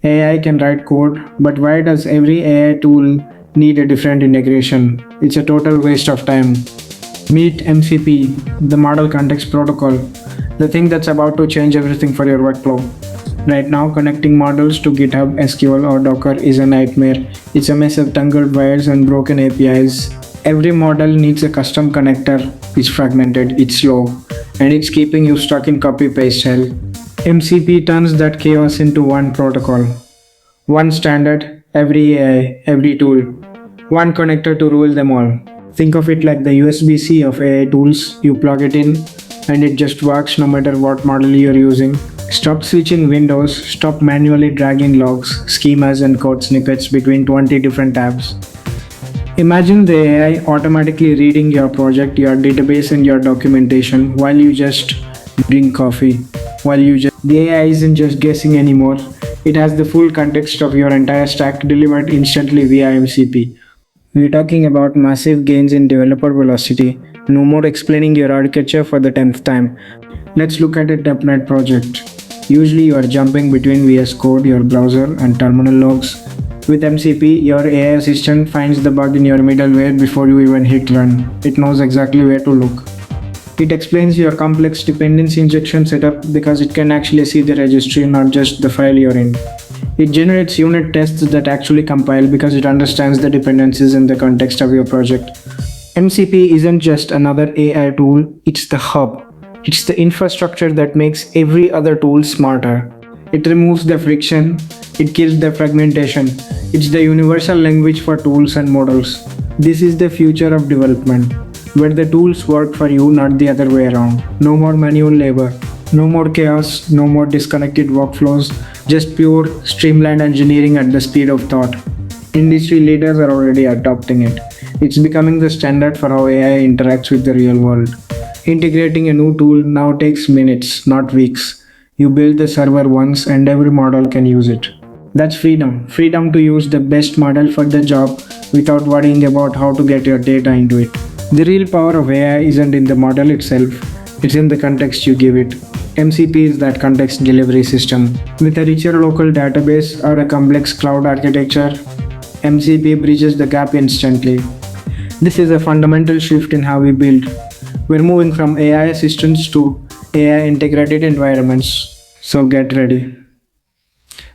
AI can write code, but why does every AI tool need a different integration? It's a total waste of time. Meet MCP, the Model Context Protocol, the thing that's about to change everything for your workflow. Right now, connecting models to GitHub, SQL, or Docker is a nightmare. It's a mess of tangled wires and broken APIs. Every model needs a custom connector. It's fragmented, it's slow, and it's keeping you stuck in copy-paste hell. MCP turns that chaos into one protocol. One standard, every AI, every tool. One connector to rule them all. Think of it like the USB-C of AI tools. You plug it in and it just works no matter what model you're using. Stop switching windows, stop manually dragging logs, schemas and code snippets between 20 different tabs. Imagine the AI automatically reading your project, your database and your documentation while you just drink coffee. The AI isn't just guessing anymore. It has the full context of your entire stack delivered instantly via MCP. We're talking about massive gains in developer velocity. No more explaining your architecture for the 10th time. Let's look at a dotnet project. Usually you are jumping between VS Code, your browser, and terminal logs. With MCP, your AI assistant finds the bug in your middleware before you even hit run. It knows exactly where to look. It explains your complex dependency injection setup because it can actually see the registry, not just the file you're in. It generates unit tests that actually compile because it understands the dependencies in the context of your project. MCP isn't just another AI tool, it's the hub. It's the infrastructure that makes every other tool smarter. It removes the friction, it kills the fragmentation. It's the universal language for tools and models. This is the future of development, where the tools work for you, not the other way around. No more manual labor, no more chaos, no more disconnected workflows, just pure, streamlined engineering at the speed of thought. Industry leaders are already adopting it. It's becoming the standard for how AI interacts with the real world. Integrating a new tool now takes minutes, not weeks. You build the server once and every model can use it. That's freedom. Freedom to use the best model for the job without worrying about how to get your data into it. The real power of AI isn't in the model itself, it's in the context you give it. MCP is that context delivery system. With a richer local database or a complex cloud architecture, MCP bridges the gap instantly. This is a fundamental shift in how we build. We're moving from AI assistants to AI integrated environments. So get ready.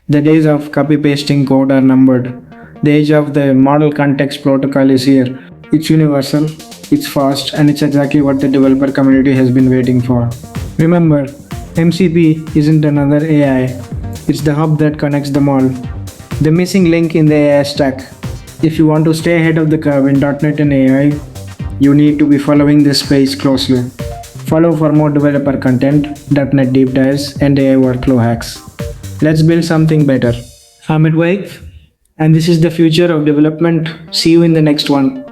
The days of copy-pasting code are numbered. The age of the model context protocol is here. It's universal, it's fast, and it's exactly what the developer community has been waiting for. Remember, MCP isn't another AI. It's the hub that connects them all. The missing link in the AI stack. If you want to stay ahead of the curve in .NET and AI, you need to be following this space closely. Follow for more developer content, .NET deep dives, and AI workflow hacks. Let's build something better. I'm Advaik, and this is the future of development. See you in the next one.